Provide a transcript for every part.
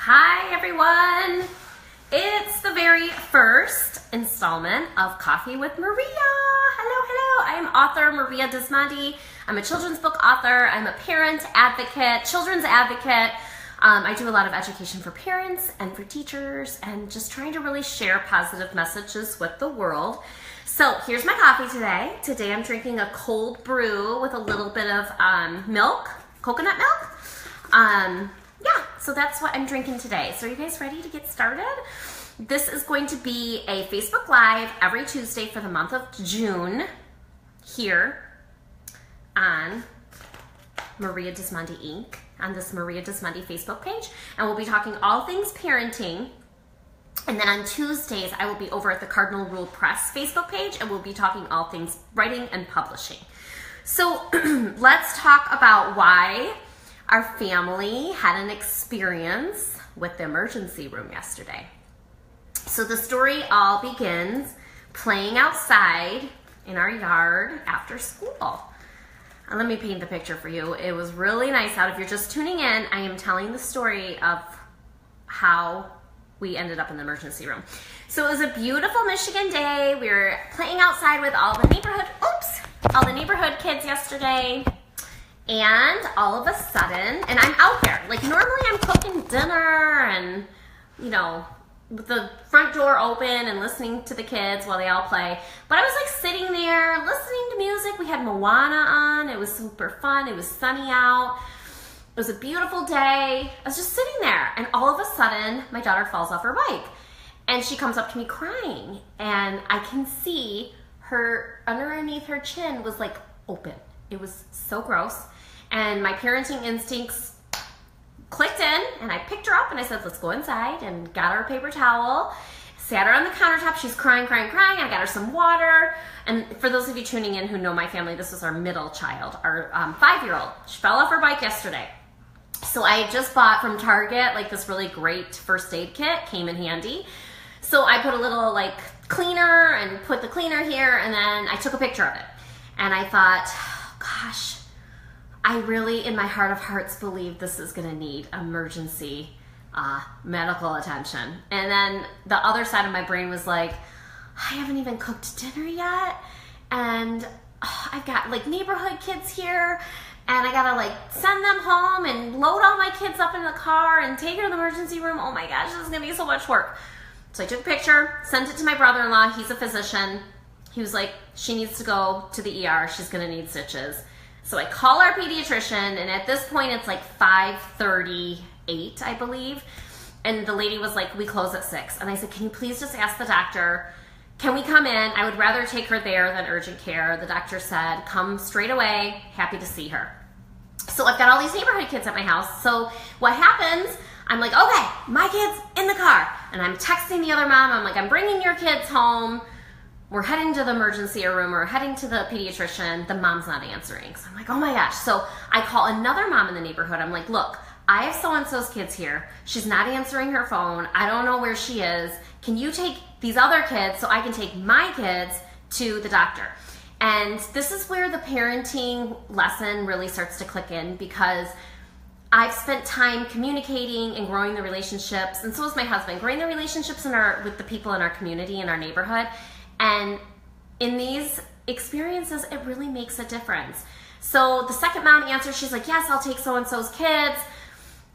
Hi everyone! It's the very first installment of Coffee with Maria. Hello. I'm author Maria Dismondy. I'm a children's book author. I'm a parent advocate, children's advocate. I do a lot of education for parents and for teachers and just trying to really share positive messages with the world. So here's my coffee today. Today I'm drinking a cold brew with a little bit of milk, coconut milk. So that's what I'm drinking today. So are you guys ready to get started? This is going to be a Facebook Live every Tuesday for the month of June here on Maria Dismondy Inc. on this Maria Dismondy Facebook page. And we'll be talking all things parenting. And then on Tuesdays, I will be over at the Cardinal Rule Press Facebook page and we'll be talking all things writing and publishing. So let's talk about why our family had an experience with the emergency room yesterday. So the story all begins playing outside in our yard after school. And let me paint the picture for you. It was really nice out. If you're just tuning in, I am telling the story of how we ended up in the emergency room. So it was a beautiful Michigan day. We were playing outside with all the neighborhood kids yesterday. And all of a sudden, and I'm out there, like normally I'm cooking dinner and, you know, with the front door open and listening to the kids while they all play. But I was like sitting there listening to music. We had Moana on. It was super fun. It was sunny out. It was a beautiful day. I was just sitting there and all of a sudden my daughter falls off her bike and she comes up to me crying and I can see her underneath her chin was like open. It was so gross. And my parenting instincts clicked in and I picked her up and I said, let's go inside, and got her a paper towel, sat her on the countertop. She's crying. I got her some water. And for those of you tuning in who know my family, this is our middle child, our 5-year-old. She fell off her bike yesterday. So I had just bought from Target like this really great first aid kit, came in handy. So I put a little like cleaner and put the cleaner here, and then I took a picture of it. And I thought, gosh, I really, in my heart of hearts, believe this is going to need emergency medical attention. And then the other side of my brain was like, I haven't even cooked dinner yet. And I've got like neighborhood kids here. And I got to like send them home and load all my kids up in the car and take her to the emergency room. Oh my gosh, this is going to be so much work. So I took a picture, sent it to my brother-in-law. He's a physician. He was like, she needs to go to the ER. She's going to need stitches. So I call our pediatrician, and at this point it's like 5:38, I believe. And the lady was like, we close at 6. And I said, can you please just ask the doctor, can we come in? I would rather take her there than urgent care. The doctor said, come straight away, happy to see her. So I've got all these neighborhood kids at my house. So what happens, I'm like, okay, my kid's in the car. And I'm texting the other mom, I'm like, I'm bringing your kids home. We're heading to the emergency room, or heading to the pediatrician. The mom's not answering. So I'm like, oh my gosh. So I call another mom in the neighborhood. I'm like, look, I have so-and-so's kids here. She's not answering her phone. I don't know where she is. Can you take these other kids so I can take my kids to the doctor? And this is where the parenting lesson really starts to click in, because I've spent time communicating and growing the relationships, and so has my husband, growing the relationships with the people in our community, in our neighborhood. And in these experiences, it really makes a difference. So the second mom answers, she's like, yes, I'll take so-and-so's kids.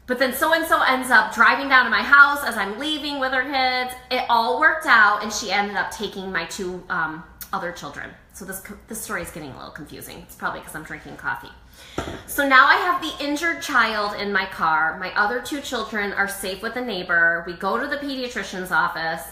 But then so-and-so ends up driving down to my house as I'm leaving with her kids. It all worked out, and she ended up taking my 2 other children. So this story is getting a little confusing. It's probably because I'm drinking coffee. So now I have the injured child in my car. My other 2 children are safe with a neighbor. We go to the pediatrician's office,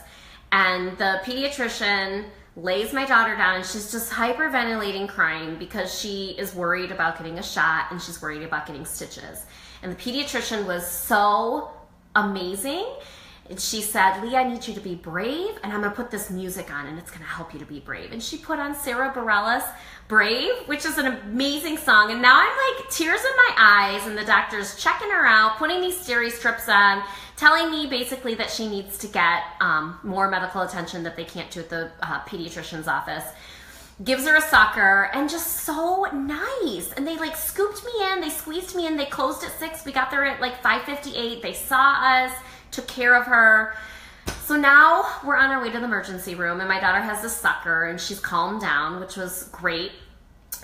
and the pediatrician lays my daughter down, and she's just hyperventilating, crying because she is worried about getting a shot and she's worried about getting stitches. And the pediatrician was so amazing. And she said, Lee, I need you to be brave, and I'm going to put this music on, and it's going to help you to be brave. And she put on Sarah Bareilles' Brave, which is an amazing song. And now I'm like tears in my eyes, and the doctor's checking her out, putting these steri strips on, telling me basically that she needs to get more medical attention that they can't do at the pediatrician's office. gives her a sucker, and just so nice. And they like scooped me in, they squeezed me in, they closed at 6. We got there at like 5:58. They saw us, took care of her. So now we're on our way to the emergency room, and my daughter has this sucker, and she's calmed down, which was great.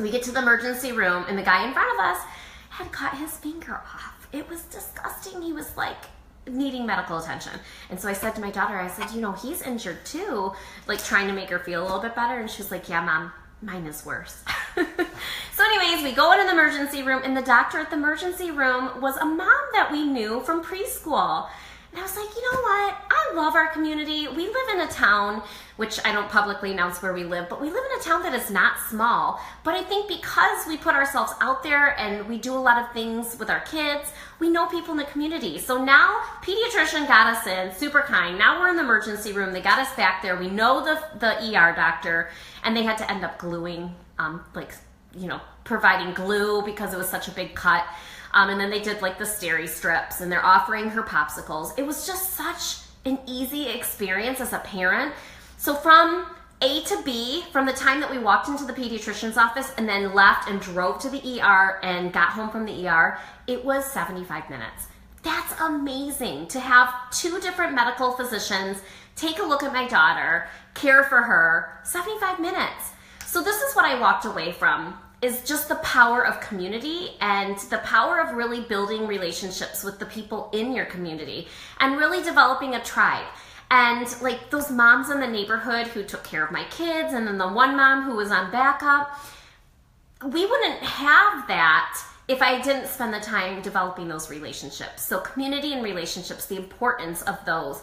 We get to the emergency room, and the guy in front of us had cut his finger off. It was disgusting. He was like needing medical attention. And so I said to my daughter, I said, you know, he's injured too, like trying to make her feel a little bit better. And she was like, yeah, Mom, mine is worse. So anyways, we go into the emergency room, and the doctor at the emergency room was a mom that we knew from preschool. And I was like, you know what? I love our community. We live in a town, which I don't publicly announce where we live, but we live in a town that is not small. But I think because we put ourselves out there and we do a lot of things with our kids, we know people in the community. So now pediatrician got us in, super kind. Now we're in the emergency room. They got us back there. We know the ER doctor, and they had to end up gluing, providing glue because it was such a big cut. And then they did like the steri strips, and they're offering her popsicles. It was just such an easy experience as a parent. So from A to B, from the time that we walked into the pediatrician's office and then left and drove to the ER and got home from the ER, it was 75 minutes. That's amazing to have 2 different medical physicians take a look at my daughter, care for her, 75 minutes. So this is what I walked away from, is just the power of community and the power of really building relationships with the people in your community and really developing a tribe. And like those moms in the neighborhood who took care of my kids, and then the one mom who was on backup, we wouldn't have that if I didn't spend the time developing those relationships. So community and relationships, the importance of those.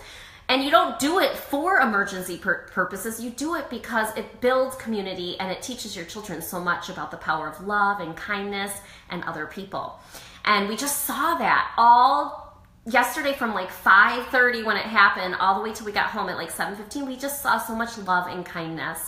And you don't do it for emergency purposes. You do it because it builds community, and it teaches your children so much about the power of love and kindness and other people. And we just saw that all yesterday from like 5:30 when it happened all the way till we got home at like 7:15. We just saw so much love and kindness.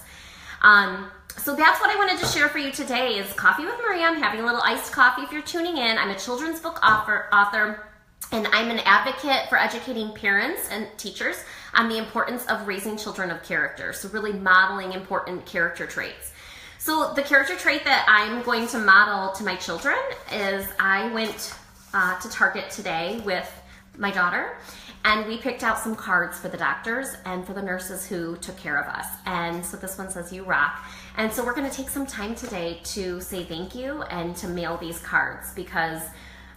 So that's what I wanted to share for you today is Coffee with Maria. I'm having a little iced coffee if you're tuning in. I'm a children's book author. And I'm an advocate for educating parents and teachers on the importance of raising children of character. So really modeling important character traits. So the character trait that I'm going to model to my children is I went to Target today with my daughter, and we picked out some cards for the doctors and for the nurses who took care of us. And so this one says, "You rock." And so we're going to take some time today to say thank you and to mail these cards, because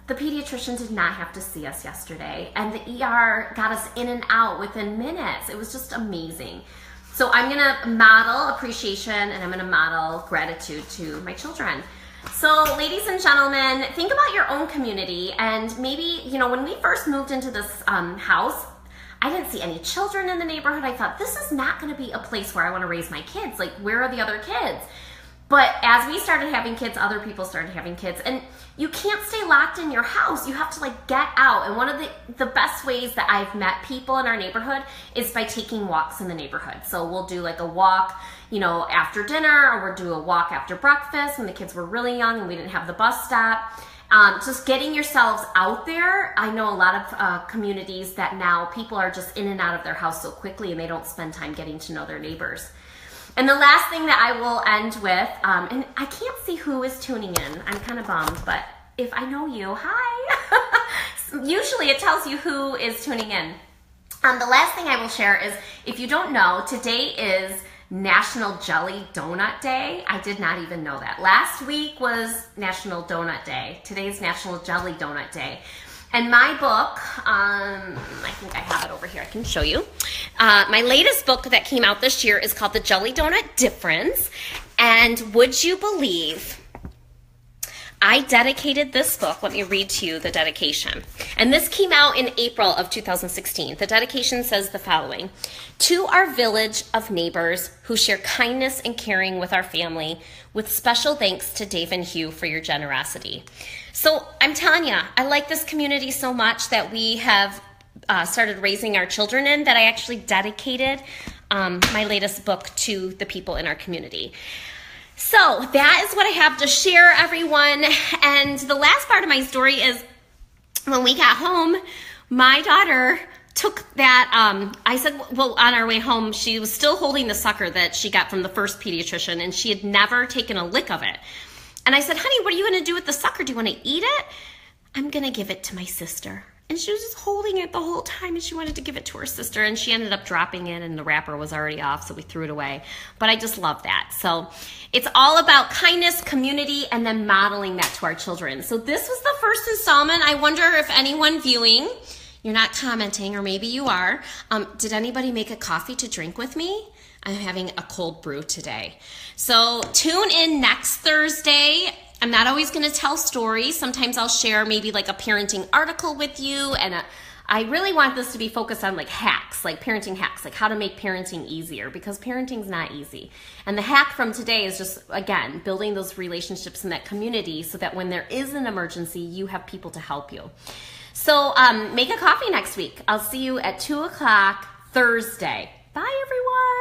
the pediatrician did not have to see us yesterday, and the ER got us in and out within minutes. It was just amazing. So I'm gonna model appreciation, and I'm gonna model gratitude to my children. So ladies and gentlemen, think about your own community, and maybe, you know, when we first moved into this house, I didn't see any children in the neighborhood. I thought, this is not gonna be a place where I wanna raise my kids. Like, where are the other kids? But as we started having kids, other people started having kids, and you can't stay locked in your house. You have to like get out. And one of the best ways that I've met people in our neighborhood is by taking walks in the neighborhood. So we'll do like a walk, you know, after dinner, or we'll do a walk after breakfast when the kids were really young and we didn't have the bus stop. Just getting yourselves out there. I know a lot of communities that now people are just in and out of their house so quickly, and they don't spend time getting to know their neighbors. And the last thing that I will end with, and I can't see who is tuning in. I'm kind of bummed, but if I know you, hi. Usually it tells you who is tuning in. The last thing I will share is, if you don't know, today is National Jelly Donut Day. I did not even know that. Last week was National Donut Day. Today's National Jelly Donut Day. And my book, I think I have it over here, I can show you. My latest book that came out this year is called The Jelly Donut Difference. And would you believe, I dedicated this book. Let me read to you the dedication. And this came out in April of 2016. The dedication says the following: "To our village of neighbors who share kindness and caring with our family, with special thanks to Dave and Hugh for your generosity." So I'm telling you, I like this community so much that we have started raising our children in, that I actually dedicated my latest book to the people in our community. So that is what I have to share, everyone. And the last part of my story is, when we got home, my daughter took that, I said, well, on our way home, she was still holding the sucker that she got from the first pediatrician, and she had never taken a lick of it. And I said, honey, what are you going to do with the sucker? Do you want to eat it? I'm going to give it to my sister. And she was just holding it the whole time, and she wanted to give it to her sister, and she ended up dropping it, and the wrapper was already off, so we threw it away. But I just love that. So it's all about kindness, community, and then modeling that to our children. So this was the first installment. I wonder if anyone viewing, you're not commenting, or maybe you are, did anybody make a coffee to drink with me? I'm having a cold brew today. So tune in next Thursday. I'm not always going to tell stories. Sometimes I'll share maybe like a parenting article with you. And I really want this to be focused on like hacks, like parenting hacks, like how to make parenting easier, because parenting's not easy. And the hack from today is just, again, building those relationships in that community so that when there is an emergency, you have people to help you. So make a coffee next week. I'll see you at 2 o'clock Thursday. Bye, everyone.